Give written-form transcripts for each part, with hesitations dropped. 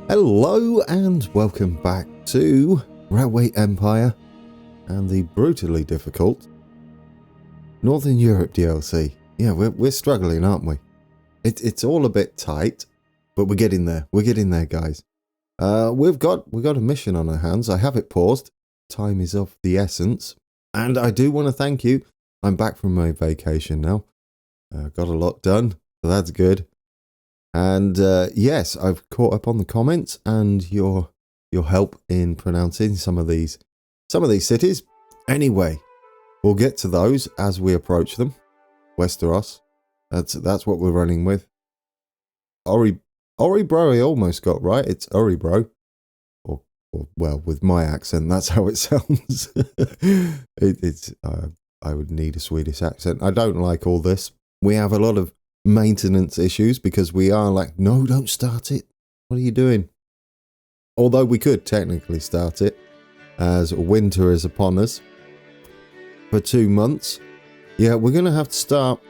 Hello and welcome back to Railway Empire and the brutally difficult Northern Europe DLC. Yeah, we're struggling, aren't we? It's all a bit tight, but we're getting there. We're getting there, guys. We've got a mission on our hands. I have it paused. Time is of the essence, and I do want to thank you. I'm back from my vacation now. Got a lot done, so that's good. And yes, I've caught up on the comments and your help in pronouncing some of these cities. Anyway, we'll get to those as we approach them. Westeros, that's what we're running with. Oribro, I almost got right. It's Oribro, or well, with my accent, that's how it sounds. I would need a Swedish accent. I don't like all this. We have a lot of maintenance issues because we are like, no, don't start it. What are you doing? Although we could technically start it, as winter is upon us for 2 months. Yeah, we're going to have to start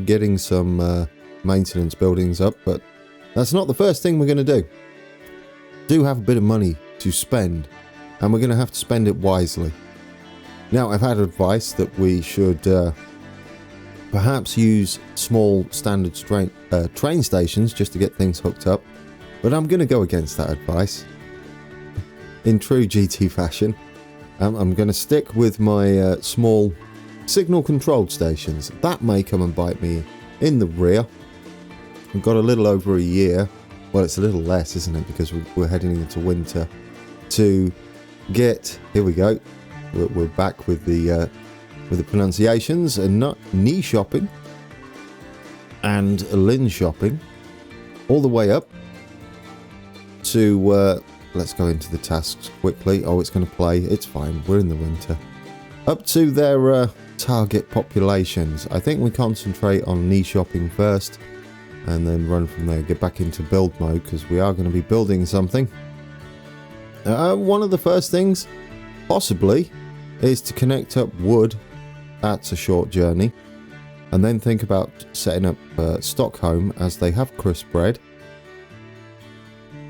getting some maintenance buildings up, but that's not the first thing we're going to do. Do have a bit of money to spend, and we're going to have to spend it wisely. Now, I've had advice that we should perhaps use small standard train stations just to get things hooked up, but I'm going to go against that advice. In true GT fashion, I'm going to stick with my small signal controlled stations. That may come and bite me in the rear. We've got a little over a year, well, it's a little less, isn't it, because we're heading into winter, to get, here we go, we're back with the pronunciations, and not knee shopping and Lynn shopping, all the way up to let's go into the tasks quickly. Oh, it's going to play. It's fine. We're in the winter. Up to their target populations. I think we concentrate on knee shopping first and then run from there. Get back into build mode because we are going to be building something. One of the first things, possibly, is to connect up wood. That's a short journey. And then think about setting up Stockholm, as they have crisp bread.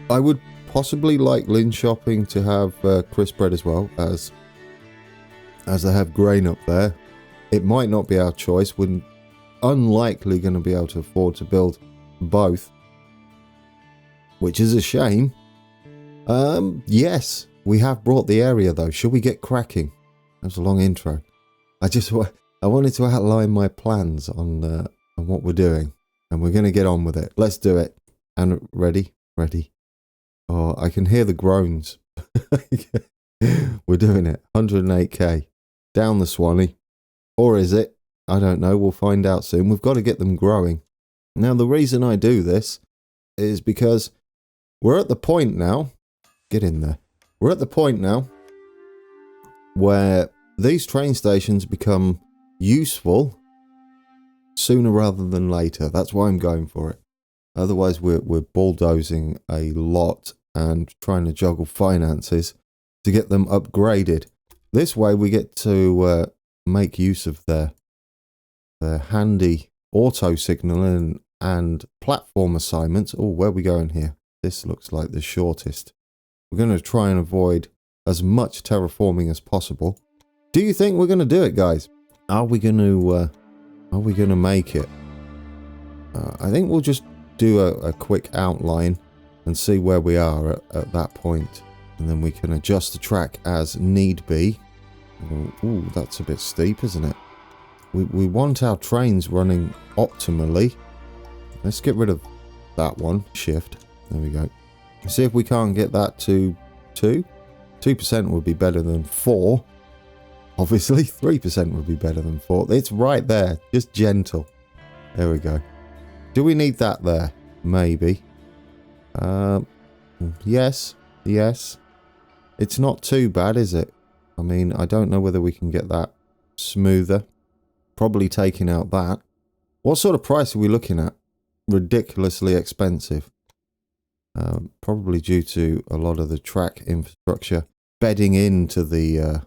I would possibly like Lynn shopping to have crisp bread as well, as they have grain up there. It might not be our choice. We're unlikely going to be able to afford to build both, which is a shame. Yes, we have brought the area though. Shall we get cracking? That was a long intro. I wanted to outline my plans on what we're doing, and we're going to get on with it. Let's do it. And ready. Oh, I can hear the groans. We're doing it. 108k down the Swanee, or is it? I don't know. We'll find out soon. We've got to get them growing. Now, the reason I do this is because we're at the point now. Get in there. We're at the point now where these train stations become useful sooner rather than later. That's why I'm going for it. Otherwise, we're bulldozing a lot and trying to juggle finances to get them upgraded. This way, we get to make use of their handy auto signaling and platform assignments. Oh, where are we going here? This looks like the shortest. We're going to try and avoid as much terraforming as possible. Do you think we're going to do it, guys? Are we going to make it? I think we'll just do a quick outline and see where we are at that point, and then we can adjust the track as need be. Ooh, that's a bit steep, isn't it? We want our trains running optimally. Let's get rid of that one. Shift. There we go. See if we can't get that to 2. 2% would be better than 4. Obviously, 3% would be better than 4. It's right there. Just gentle. There we go. Do we need that there? Maybe. Yes. It's not too bad, is it? I mean, I don't know whether we can get that smoother. Probably taking out that. What sort of price are we looking at? Ridiculously expensive. Probably due to a lot of the track infrastructure bedding into the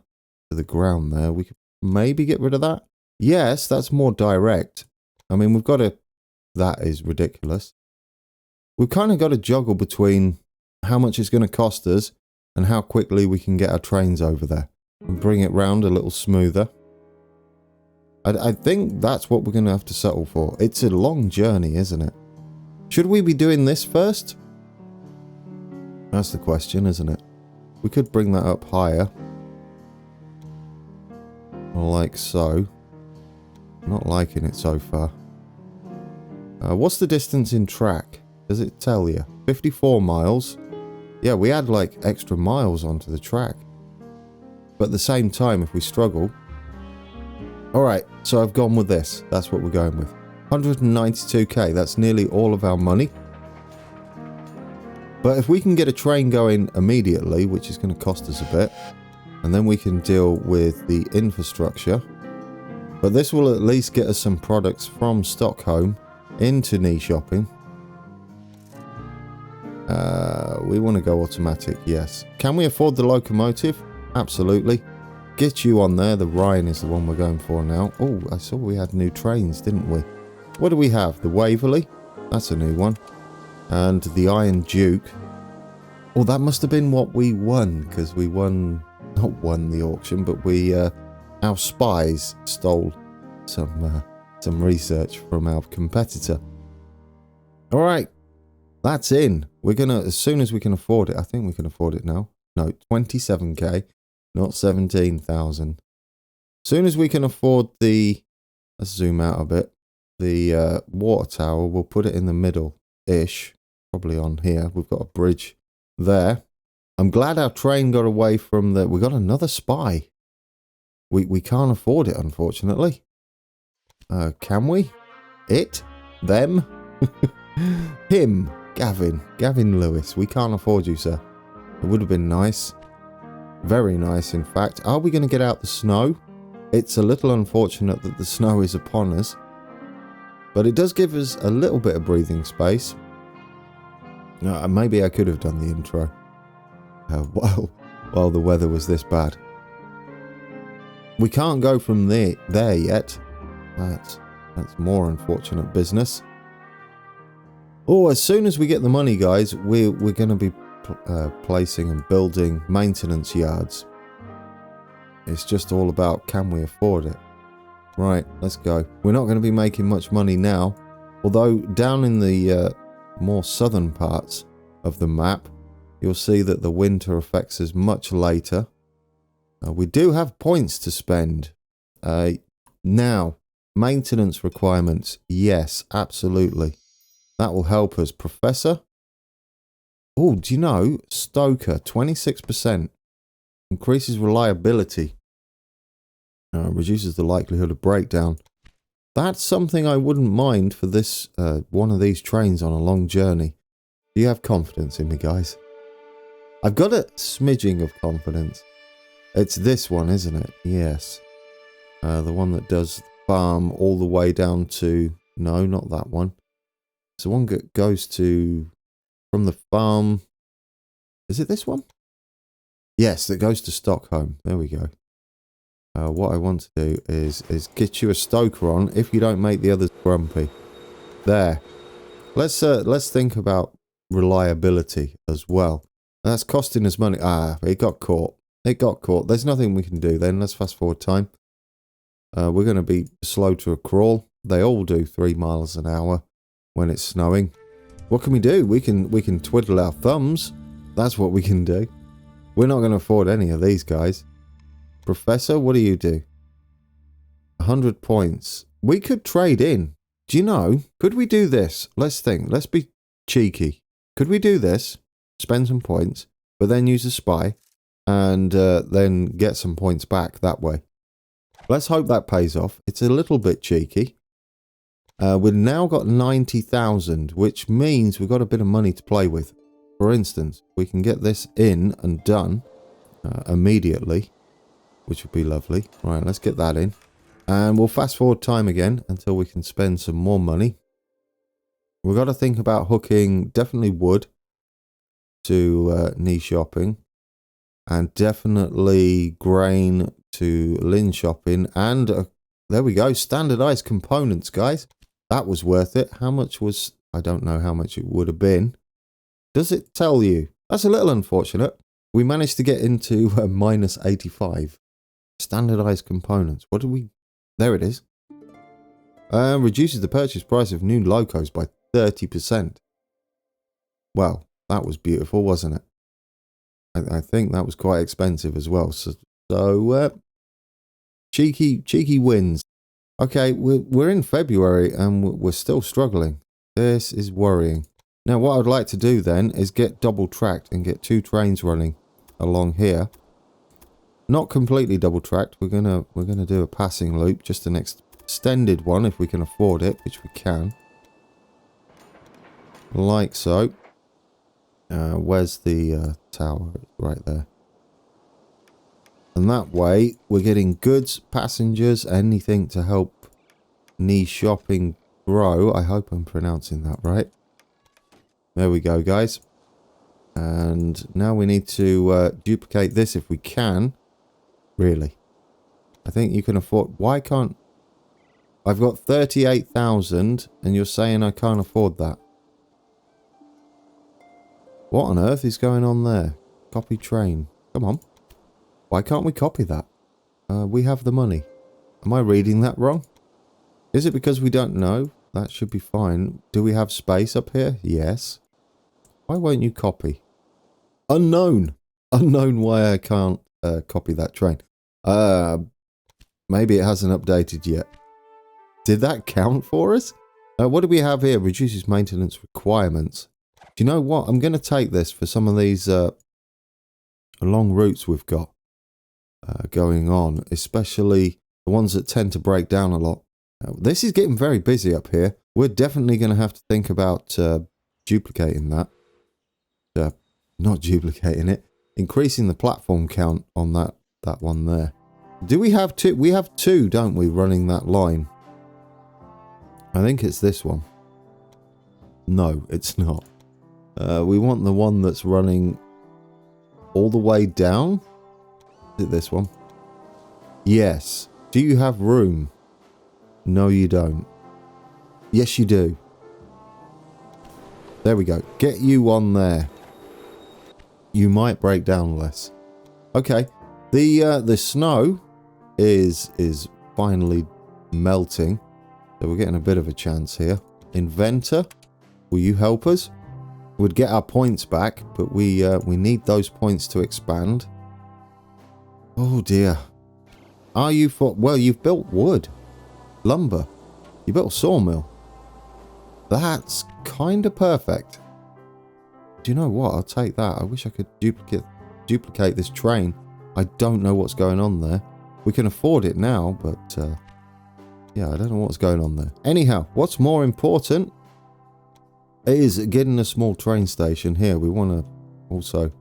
ground there. We could maybe get rid of that. Yes, that's more direct. I mean, we've got to... That is ridiculous. We've kind of got to juggle between how much it's going to cost us and how quickly we can get our trains over there and bring it round a little smoother. I think that's what we're going to have to settle for. It's a long journey, isn't it? Should we be doing this first? That's the question, isn't it? We could bring that up higher. Like so. Not liking it so far. What's the distance in track? Does it tell you? 54 miles. Yeah, we add like extra miles onto the track. But at the same time, if we struggle... Alright, so I've gone with this. That's what we're going with. 192k, that's nearly all of our money. But if we can get a train going immediately, which is going to cost us a bit, and then we can deal with the infrastructure. But this will at least get us some products from Stockholm into knee shopping. We want to go automatic, yes. Can we afford the locomotive? Absolutely. Get you on there. The Rhine is the one we're going for now. Oh, I saw we had new trains, didn't we? What do we have? The Waverley? That's a new one. And the Iron Duke. Oh, that must have been what we won, because we won... Not won the auction, but we... our spies stole some research from our competitor. Alright. That's in. We're gonna... As soon as we can afford it. I think we can afford it now. No, 27k. Not 17,000. As soon as we can afford the... Let's zoom out a bit. The water tower, we'll put it in the middle-ish. Probably on here. We've got a bridge there. I'm glad our train got away from the... We got another spy. We can't afford it, unfortunately. Can we? It? Them? Him. Gavin. Gavin Lewis. We can't afford you, sir. It would have been nice. Very nice, in fact. Are we going to get out the snow? It's a little unfortunate that the snow is upon us. But it does give us a little bit of breathing space. Maybe I could have done the intro. While the weather was this bad. We can't go from there yet. That's more unfortunate business. Oh, as soon as we get the money, guys, we're going to be placing and building maintenance yards. It's just all about, can we afford it? Right, let's go. We're not going to be making much money now. Although down in the more southern parts of the map, you'll see that the winter affects us much later. We do have points to spend. Now, maintenance requirements. Yes, absolutely. That will help us. Professor? Oh, do you know? Stoker, 26%. Increases reliability. Reduces the likelihood of breakdown. That's something I wouldn't mind for this one of these trains on a long journey. Do you have confidence in me, guys? I've got a smidging of confidence. It's this one, isn't it? Yes. The one that does the farm all the way down to... No, not that one. It's the one that goes to... From the farm... Is it this one? Yes, that goes to Stockholm. There we go. What I want to do is get you a stoker on if you don't make the others grumpy. There. Let's think about reliability as well. That's costing us money. Ah, it got caught. It got caught. There's nothing we can do then. Let's fast forward time. We're going to be slow to a crawl. They all do 3 miles an hour when it's snowing. What can we do? We can twiddle our thumbs. That's what we can do. We're not going to afford any of these guys. Professor, what do you do? 100 points. We could trade in. Do you know? Could we do this? Let's think. Let's be cheeky. Could we do this? Spend some points, but then use a spy, and then get some points back that way. Let's hope that pays off. It's a little bit cheeky. We've now got 90,000, which means we've got a bit of money to play with. For instance, we can get this in and done immediately, which would be lovely. Right, let's get that in. And we'll fast forward time again until we can spend some more money. We've got to think about hooking definitely wood to knee shopping. And definitely grain to Lynn shopping. And there we go, standardized components, guys. That was worth it. How much was... I don't know how much it would have been. Does it tell you? That's a little unfortunate. We managed to get into minus 85. Standardized components. What do we... There it is. Reduces the purchase price of new locos by 30%. Well, that was beautiful, wasn't it? I think that was quite expensive as well. So cheeky wins. Okay, we're in February and we're still struggling. This is worrying. Now, what I'd like to do then is get double tracked and get 2 trains running along here. Not completely double tracked. We're gonna do a passing loop, just an extended one if we can afford it, which we can. Like so. Where's the tower? Right there. And that way, we're getting goods, passengers, anything to help niche shopping grow. I hope I'm pronouncing that right. There we go, guys. And now we need to duplicate this if we can. Really. I think you can afford... Why can't... I've got 38,000 and you're saying I can't afford that. What on earth is going on there? Copy train. Come on. Why can't we copy that? We have the money. Am I reading that wrong? Is it because we don't know? That should be fine. Do we have space up here? Yes. Why won't you copy? Unknown. Unknown why I can't copy that train. Maybe it hasn't updated yet. Did that count for us? What do we have here? Reduces maintenance requirements. Do you know what? I'm going to take this for some of these long routes we've got going on, especially the ones that tend to break down a lot. This is getting very busy up here. We're definitely going to have to think about duplicating that. Not duplicating it. Increasing the platform count on that one there. Do we have 2? We have 2, don't we, running that line? I think it's this one. No, it's not. We want the one that's running all the way down. Is it this one? Yes. Do you have room? No, you don't. Yes, you do. There we go. Get you on there. You might break down less. Okay. The snow is finally melting. So we're getting a bit of a chance here. Inventor, will you help us? We'd get our points back, but we need those points to expand. Oh dear. Are you for... Well, you've built wood. Lumber. You built a sawmill. That's kind of perfect. Do you know what? I'll take that. I wish I could duplicate this train. I don't know what's going on there. We can afford it now, but... yeah, I don't know what's going on there. Anyhow, what's more important is getting a small train station here. We want to also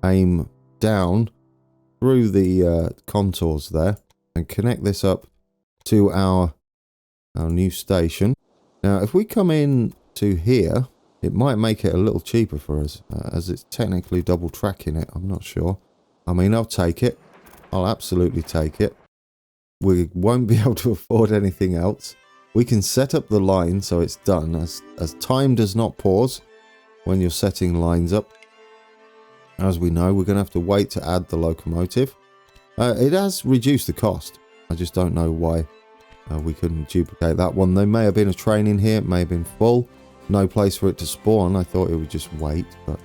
aim down through the contours there and connect this up to our new station. Now, if we come in to here, it might make it a little cheaper for us, as it's technically double tracking it. I'm not sure. I mean, I'll take it. I'll absolutely take it. We won't be able to afford anything else. We can set up the line so it's done, as time does not pause when you're setting lines up. As we know, we're going to have to wait to add the locomotive. It has reduced the cost. I just don't know why we couldn't duplicate that one. There may have been a train in here. It may have been full. No place for it to spawn. I thought it would just wait. But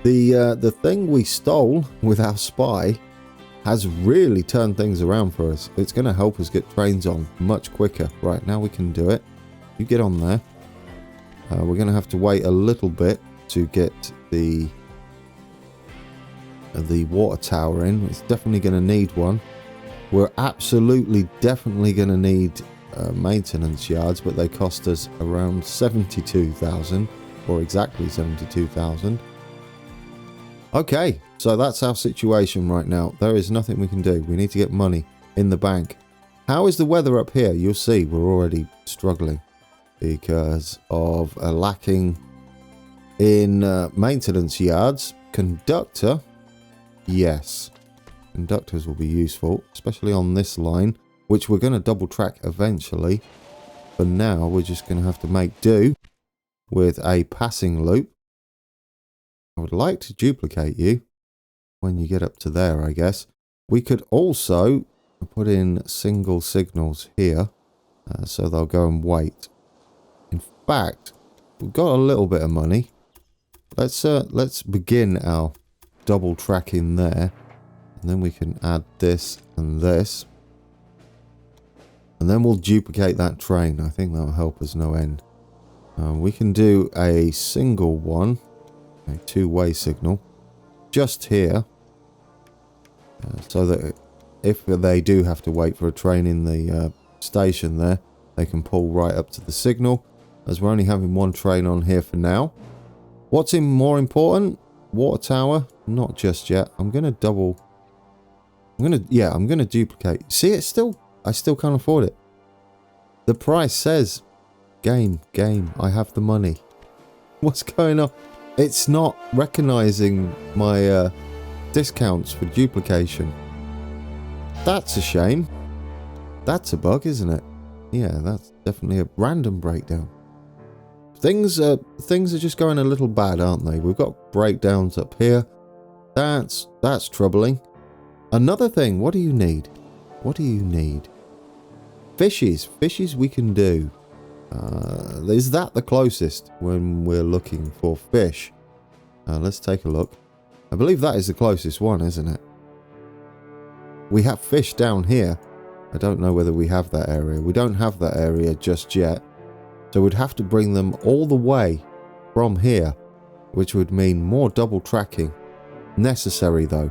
the thing we stole with our spy has really turned things around for us. It's going to help us get trains on much quicker. Right, now we can do it. You get on there. We're going to have to wait a little bit to get the water tower in. It's definitely going to need one. We're absolutely definitely going to need maintenance yards, but they cost us around 72,000, or exactly 72,000. Okay, so that's our situation right now. There is nothing we can do. We need to get money in the bank. How is the weather up here? You'll see we're already struggling because of a lacking in maintenance yards. Conductor, yes. Conductors will be useful, especially on this line, which we're going to double track eventually. For now, we're just going to have to make do with a passing loop. I would like to duplicate you when you get up to there, I guess. We could also put in single signals here, so they'll go and wait. In fact, we've got a little bit of money. Let's begin our double tracking there, and then we can add this and this, and then we'll duplicate that train. I think that'll help us no end. We can do a single one, a two-way signal, just here, so that if they do have to wait for a train in the station there, they can pull right up to the signal, as we're only having one train on here for now. What's more important? Water tower? Not just yet. I'm going to duplicate. See, I still can't afford it. The price says, game, I have the money. What's going on? It's not recognizing my discounts for duplication. That's a shame. That's a bug, isn't it? Yeah, that's definitely a random breakdown. Things are just going a little bad, aren't they? We've got breakdowns up here. That's troubling. Another thing, what do you need? What do you need? Fishies. Fishies we can do. Is that the closest when we're looking for fish? Let's take a look. I believe that is the closest one, isn't it? We have fish down here. I don't know whether we have that area. We don't have that area just yet. So we'd have to bring them all the way from here, which would mean more double tracking. Necessary though.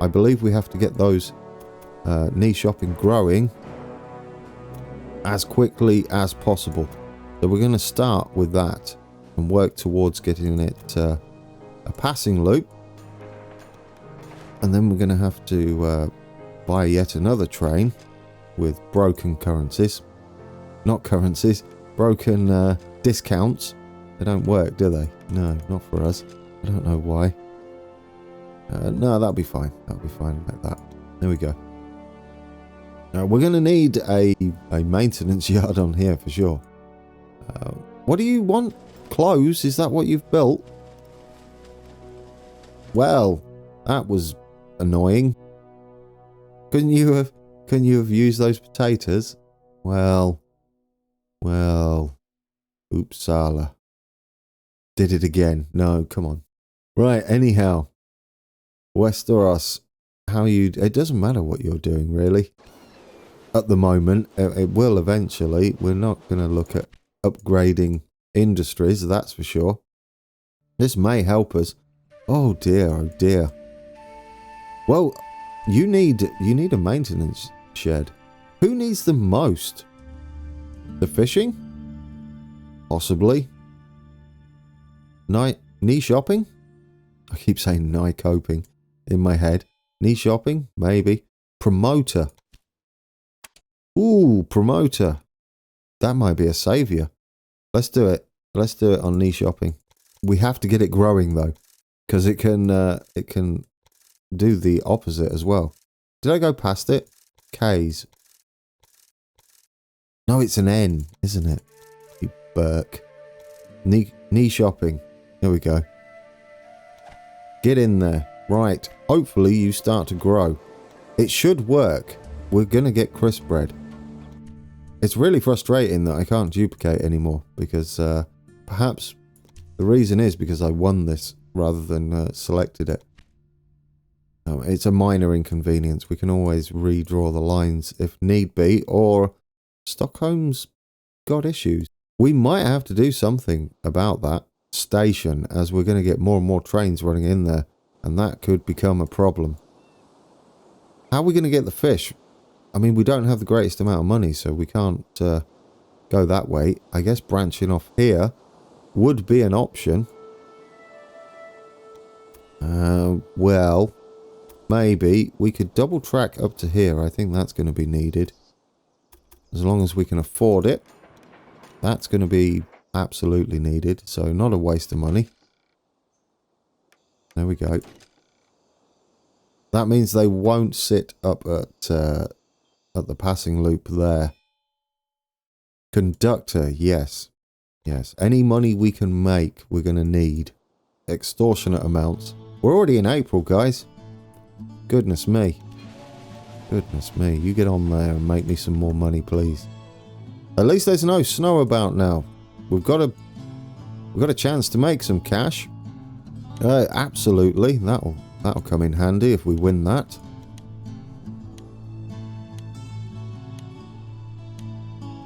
I believe we have to get those niche shopping growing as quickly as possible. So we're going to start with that and work towards getting it a passing loop. And then we're going to have to buy yet another train with broken currencies. Not currencies. Broken discounts. They don't work, do they? No, not for us. I don't know why. No, that'll be fine. That'll be fine like that. There we go. We're going to need a maintenance yard on here for sure. What do you want? Clothes? Is that what you've built? Well, that was annoying. Couldn't you have used those potatoes? Well, oopsala. Did it again. No, come on. Right, anyhow. Westeros, it doesn't matter what you're doing, really. At the moment, it will eventually. We're not going to look at upgrading industries, that's for sure. This may help us. Oh dear, oh dear. Well, you need a maintenance shed. Who needs them most? The fishing? Possibly. Knee shopping? I keep saying night coping in my head. Knee shopping? Maybe. Promoter. Ooh, promoter. That might be a saviour. Let's do it. Let's do it on knee shopping. We have to get it growing though, because it can do the opposite as well. Did I go past it? K's. No, it's an N, isn't it? You Burke. Knee shopping. Here we go. Get in there. Right. Hopefully you start to grow. It should work. We're going to get crisp bread. It's really frustrating that I can't duplicate anymore because perhaps the reason is because I won this rather than selected it. It's a minor inconvenience. We can always redraw the lines if need be, or Stockholm's got issues. We might have to do something about that station as we're going to get more and more trains running in there, and that could become a problem. How are we going to get the fish? I mean, we don't have the greatest amount of money, so we can't go that way. I guess branching off here would be an option. Well, maybe we could double track up to here. I think that's going to be needed. As long as we can afford it. That's going to be absolutely needed. So not a waste of money. There we go. That means they won't sit up at the passing loop there. Conductor, yes. Yes. Any money we can make, we're going to need. extortionate amounts. We're already in April, guys. Goodness me. Goodness me. You get on there and make me some more money, please. At least there's no snow about now. We've got a chance to make some cash. Absolutely. That'll come in handy if we win that.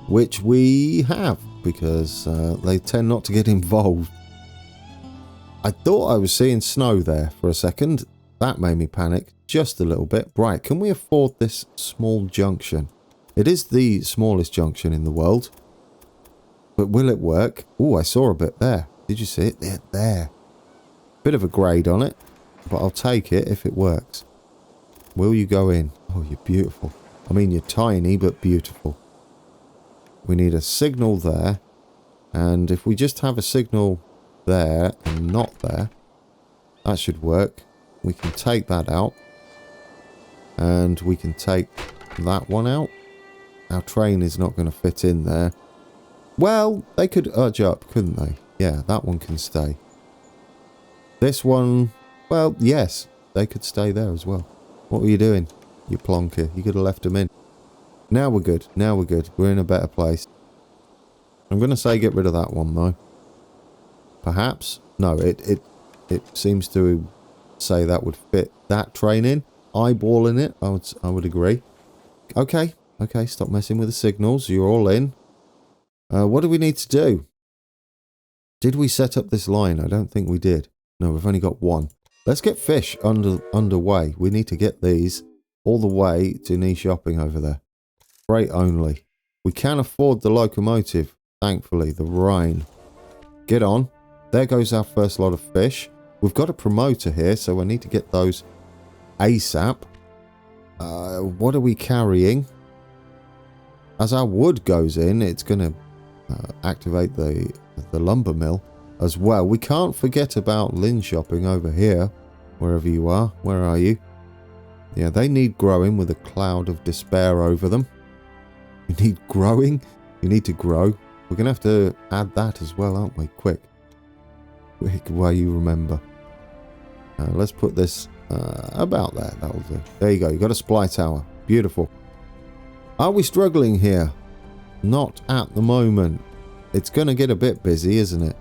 Which we have, because they tend not to get involved. I thought I was seeing snow there for a second. That made me panic just a little bit. Right, can we afford this small junction? It is the smallest junction in the world. But will it work? Oh, I saw a bit there. Did you see it? There. Bit of a grade on it, but I'll take it if it works. Will you go in? Oh, you're beautiful. I mean, you're tiny, but beautiful. We need a signal there. And if we just have a signal there and not there, that should work. We can take that out. And we can take that one out. Our train is not going to fit in there. Well, they could urge up, couldn't they? Yeah, that one can stay. This one, well, yes, they could stay there as well. What were you doing, you plonker? You could have left them in. Now we're good. Now we're good. We're in a better place. I'm going to say get rid of that one, though. Perhaps. No, it seems to say that would fit that train in. Eyeballing it, I would agree. Okay. Okay, stop messing with the signals. You're all in. What do we need to do? Did we set up this line? I don't think we did. No, we've only got one. Let's get fish underway. We need to get these all the way to niche shopping over there. Freight only. We can afford the locomotive, thankfully, the Rhine. Get on. There goes our first lot of fish. We've got a promoter here, so I need to get those ASAP. What are we carrying? As our wood goes in, it's going to activate the lumber mill as well. We can't forget about Lynn shopping over here, wherever you are. Where are you? Yeah, they need growing with a cloud of despair over them. You need growing? You need to grow. We're going to have to add that as well, aren't we? Quick. Quick, while you remember. Let's put this about there. That'll do. There you go. You got a supply tower. Beautiful. Are we struggling here? Not at the moment. It's going to get a bit busy, isn't it?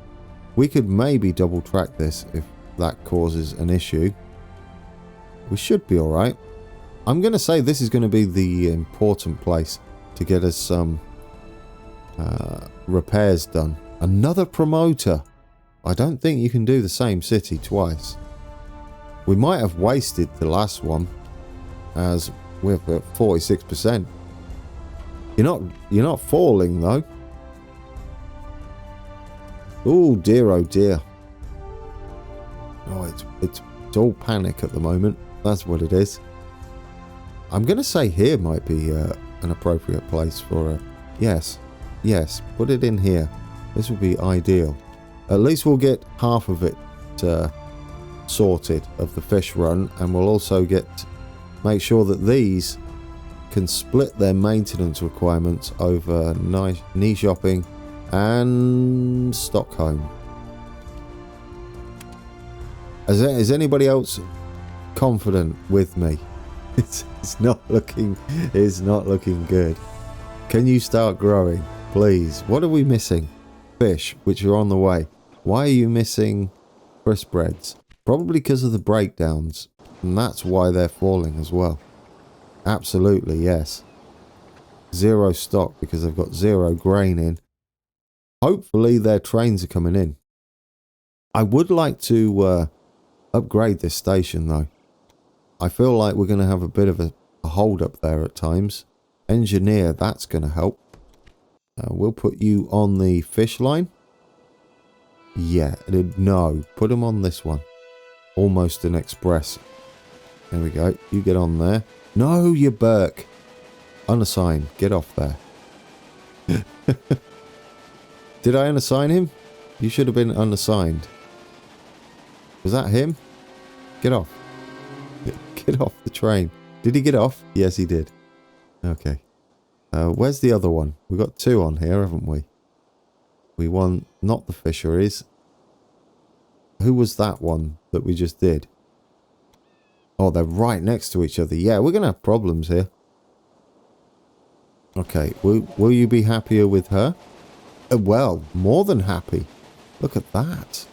We could maybe double track this if that causes an issue. We should be alright. I'm going to say this is going to be the important place to get us some repairs done. Another promoter. I don't think you can do the same city twice. We might have wasted the last one, as we're at 46%. You're not falling though. Oh dear, oh dear. Oh, it's all panic at the moment. That's what it is. I'm going to say here might be an appropriate place for it. Yes, put it in here. This would be ideal. At least we'll get half of it sorted of the fish run, and we'll also make sure that these can split their maintenance requirements over knee shopping and Stockholm. Is anybody else confident with me? It's not looking good. Can you start growing, please? What are we missing? Fish, which are on the way. Why are you missing crisp breads? Probably because of the breakdowns, and that's why they're falling as well. Absolutely, yes. Zero stock because they've got zero grain in. Hopefully their trains are coming in. I would like to upgrade this station though. I feel like we're going to have a bit of a hold up there at times. Engineer, that's going to help. We'll put you on the fish line. Yeah, no, put them on this one. Almost an express. There we go. You get on there. No, you Burke. Unassigned. Get off there. Did I unassign him? You should have been unassigned. Was that him? Get off. Get off the train. Did he get off? Yes, he did. Okay. Where's the other one? We've got two on here, haven't we? We want not the fisheries. Who was that one that we just did? Oh, they're right next to each other. Yeah, we're going to have problems here. Okay, will you be happier with her? Well, more than happy. Look at that.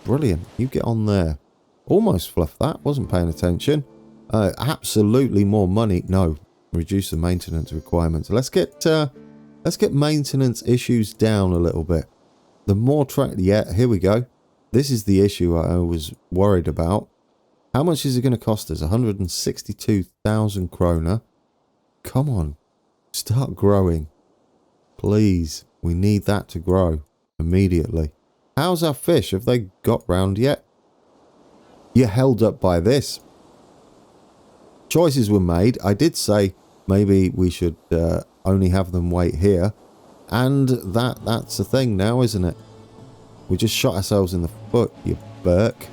Brilliant. You get on there. Almost fluffed that. Wasn't paying attention. Absolutely more money. No, reduce the maintenance requirements. Let's get maintenance issues down a little bit. The more track... Yeah, here we go. This is the issue I was worried about. How much is it going to cost us? 162,000 kroner. Come on. Start growing. Please. We need that to grow immediately. How's our fish? Have they got round yet? You're held up by this. Choices were made. I did say maybe we should only have them wait here. And that's the thing now, isn't it? We just shot ourselves in the foot, you Burke.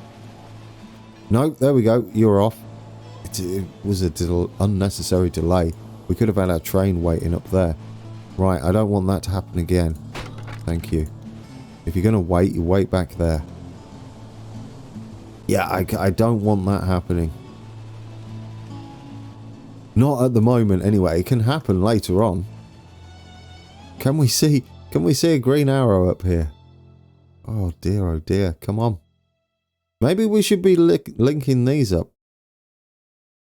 No, there we go. You're off. It was an unnecessary delay. We could have had our train waiting up there. Right, I don't want that to happen again. Thank you. If you're going to wait, you wait back there. Yeah, I don't want that happening. Not at the moment, anyway. It can happen later on. Can we see a green arrow up here? Oh dear, come on. Maybe we should be linking these up.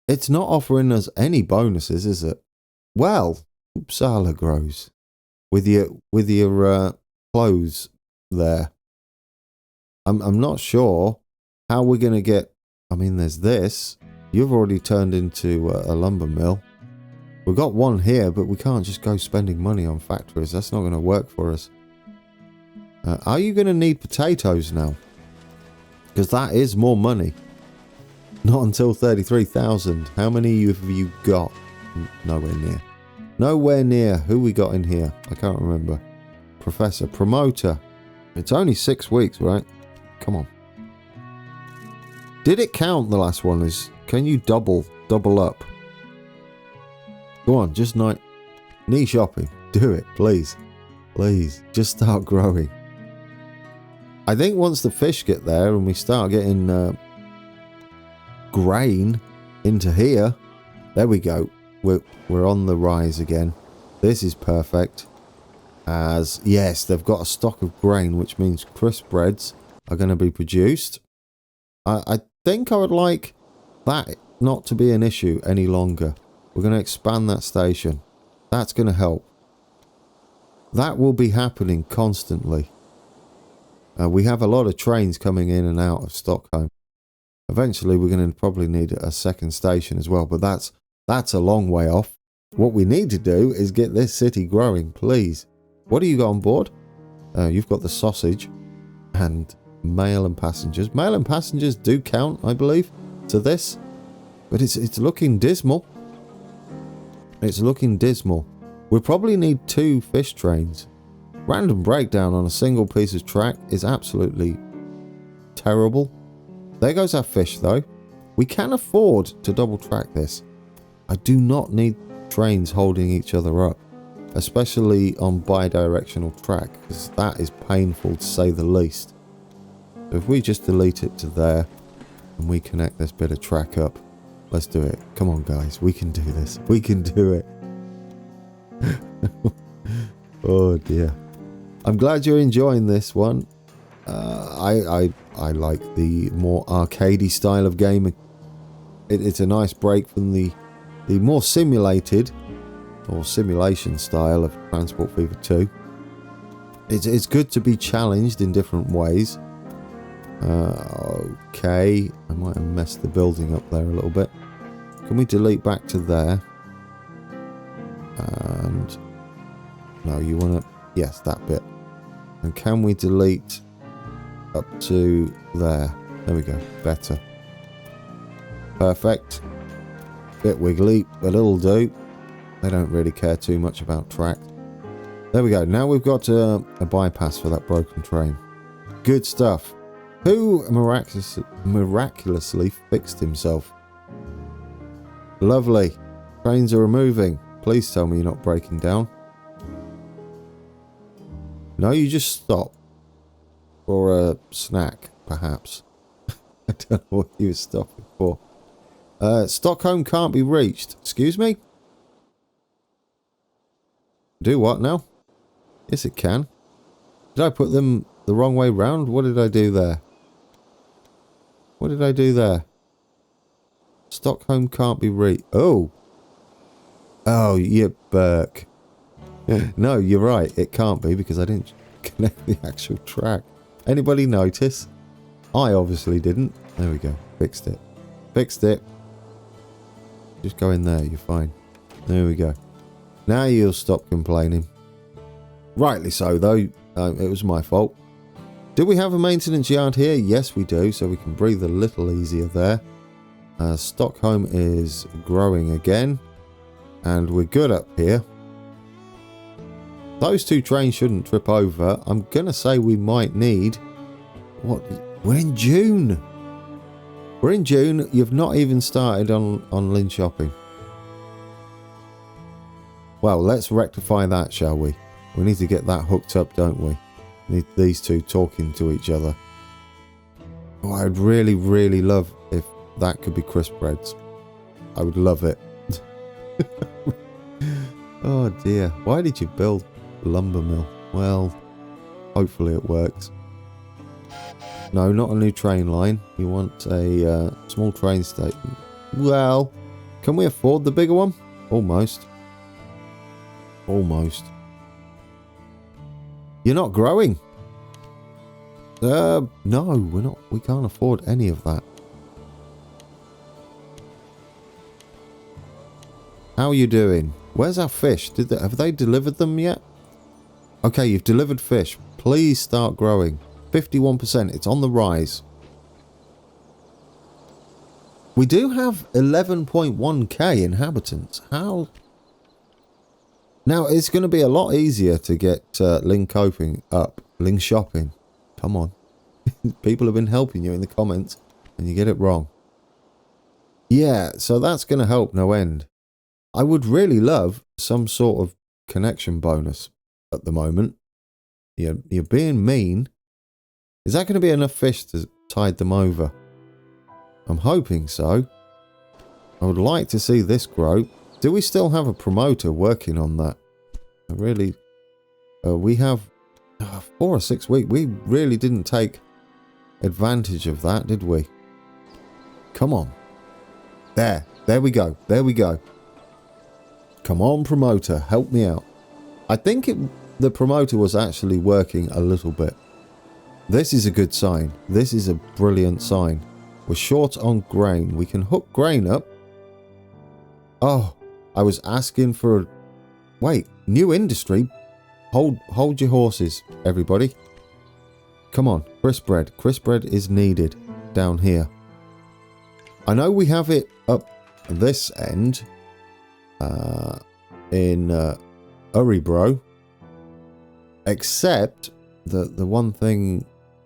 It's not offering us any bonuses, is it? Well, Uppsala grows. With your clothes there. I'm not sure how we're going to get... I mean, there's this. You've already turned into a lumber mill. We've got one here, but we can't just go spending money on factories. That's not going to work for us. Are you going to need potatoes now? Because that is more money. Not until 33,000. How many have you got? Nowhere near. Nowhere near. Who we got in here? I can't remember. Professor. Promoter. It's only 6 weeks, right? Come on. Did it count, the last one? Can you double up? Go on, just knee shopping. Do it, please. Please, just start growing. I think once the fish get there and we start getting grain into here, there we go. We're on the rise again. This is perfect. As yes, they've got a stock of grain, which means crisp breads are going to be produced. I think I would like that not to be an issue any longer. We're going to expand that station. That's going to help. That will be happening constantly. We have a lot of trains coming in and out of Stockholm. Eventually, we're going to probably need a second station as well, but that's a long way off. What we need to do is get this city growing, please. What do you got on board? You've got the sausage and mail and passengers. Mail and passengers do count, I believe, to this, but it's looking dismal. It's looking dismal. We probably need 2 fish trains. Random breakdown on a single piece of track is absolutely terrible. There goes our fish, though. We can afford to double track this. I do not need trains holding each other up, especially on bi-directional track, because that is painful to say the least. So if we just delete it to there and we connect this bit of track up, let's do it. Come on, guys. We can do this. We can do it. Oh, dear. I'm glad you're enjoying this one. I like the more arcadey style of gaming. It's a nice break from the more simulated or simulation style of Transport Fever 2. It's good to be challenged in different ways. Okay, I might have messed the building up there a little bit. Can we delete back to there? And no, you want to... Yes, that bit. And can we delete up to there? There we go. Better. Perfect. Bit wiggly, but it'll do. They don't really care too much about track. There we go. Now we've got a bypass for that broken train. Good stuff. Who miraculously fixed himself? Lovely. Trains are moving. Please tell me you're not breaking down. No, you just stop for a snack. perhaps. I don't know what he was stopping for. Stockholm can't be reached. Excuse me? Do what now? Yes, it can. Did I put them the wrong way round? What did I do there? What did I do there? Stockholm can't be reached. Oh! Oh, you Burke. No, you're right. It can't be because I didn't connect the actual track. Anybody notice? I obviously didn't. There we go. Fixed it. Fixed it. Just go in there. You're fine. There we go. Now you'll stop complaining. Rightly so, though. It was my fault. Do we have a maintenance yard here? Yes, we do. So we can breathe a little easier there. Stockholm is growing again. And we're good up here. Those two trains shouldn't trip over. I'm going to say we might need... What? We're in June. We're in June. You've not even started on Lynn shopping. Well, let's rectify that, shall we? We need to get that hooked up, don't we? We need these two talking to each other. Oh, I'd really, really love if that could be crisp breads. I would love it. Oh dear. Why did you build a lumber mill? Well, hopefully it works. No, not a new train line. You want a small train station. Well, can we afford the bigger one? Almost. Almost. You're not growing. No, we're not. We can't afford any of that. How are you doing? Where's our fish? Have they delivered them yet? Okay, you've delivered fish. Please start growing. 51%. It's on the rise. We do have 11.1k inhabitants. How? Now, it's going to be a lot easier to get Link Coping up. Link Shopping. Come on. People have been helping you in the comments and you get it wrong. Yeah, so that's going to help no end. I would really love some sort of connection bonus at the moment. You're being mean. Is that going to be enough fish to tide them over? I'm hoping so. I would like to see this grow. Do we still have a promoter working on that? I really... we have 4 or 6 weeks. We really didn't take advantage of that, did we? Come on. There we go. There we go. Come on, promoter. Help me out. I think the promoter was actually working a little bit. This is a good sign. This is a brilliant sign. We're short on grain. We can hook grain up. Oh, I was asking for a... Wait, new industry? Hold your horses, everybody. Come on, crisp bread. Crisp bread is needed down here. I know we have it up this end in Uribro, except that the one thing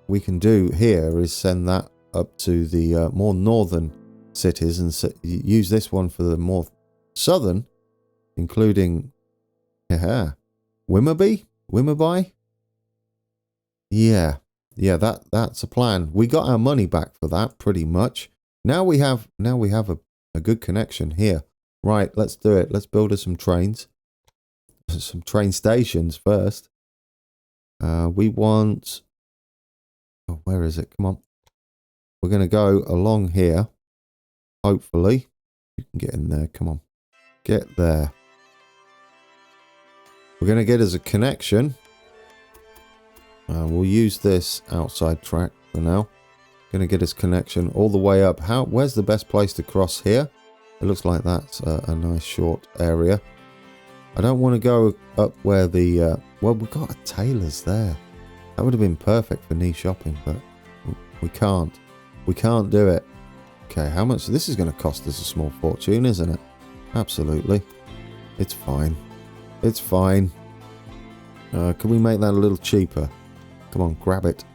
we can do here is send that up to the more northern cities and use this one for the more southern, including Wimmerby? Yeah, that's a plan. We got our money back for that pretty much. Now we have a good connection here. Right, let's do it. Let's build us some trains. Some train stations first. We want... Oh, where is it? Come on. We're going to go along here. Hopefully. You can get in there. Come on. Get there. We're going to get us a connection. We'll use this outside track for now. Going to get us connection all the way up. Where's the best place to cross here? It looks like that's a nice short area. I don't want to go up where the... well, we've got a tailor's there. That would have been perfect for knee shopping, but we can't. We can't do it. Okay, how much? This is going to cost us a small fortune, isn't it? Absolutely. It's fine. It's fine. Can we make that a little cheaper? Come on, grab it.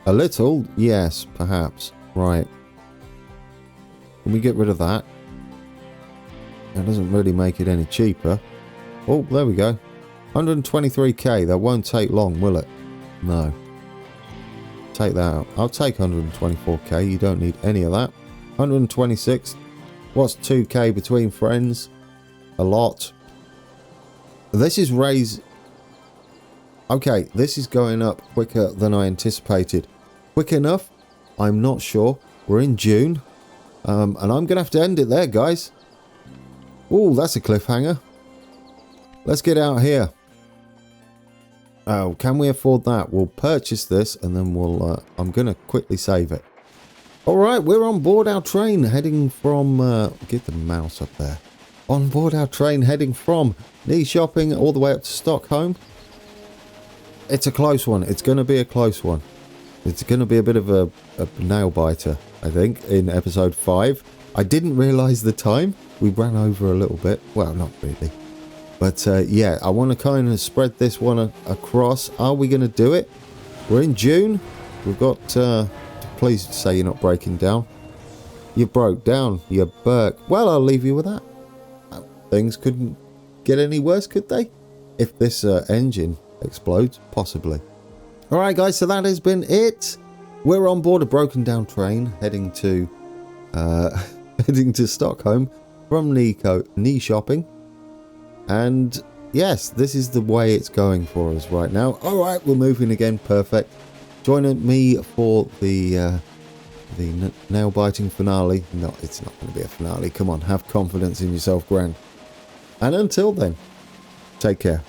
A little? Yes, perhaps. Right. Can we get rid of that? That doesn't really make it any cheaper. Oh, there we go. 123k. That won't take long, will it? No. take that out. I'll take 124k. You don't need any of that. 126. What's 2k between friends? A lot. This is raise. Okay, this is going up quicker than I anticipated. Quick enough? I'm not sure. We're in June. And I'm going to have to end it there, guys. Oh, that's a cliffhanger. Let's get out here. Oh, can we afford that? We'll purchase this and then we'll... I'm going to quickly save it. Alright, we're on board our train heading from... get the mouse up there. On board our train heading from knee shopping all the way up to Stockholm. It's a close one. It's going to be a close one. It's going to be a bit of a nail biter, I think, in episode 5. I didn't realise the time. We ran over a little bit. Well, not really. But yeah, I want to kind of spread this one across. Are we going to do it? We're in June. We've got... please say you're not breaking down. You broke down. You Burke. Well, I'll leave you with that. Things couldn't get any worse, could they? If this engine explodes, possibly. Alright guys, so that has been it. We're on board a broken down train heading to heading to Stockholm from knee shopping. And yes, this is the way it's going for us right now. Alright, we're moving again, perfect. Join me for the nail biting finale. No, it's not going to be a finale. Come on, have confidence in yourself, Gran. And until then, take care.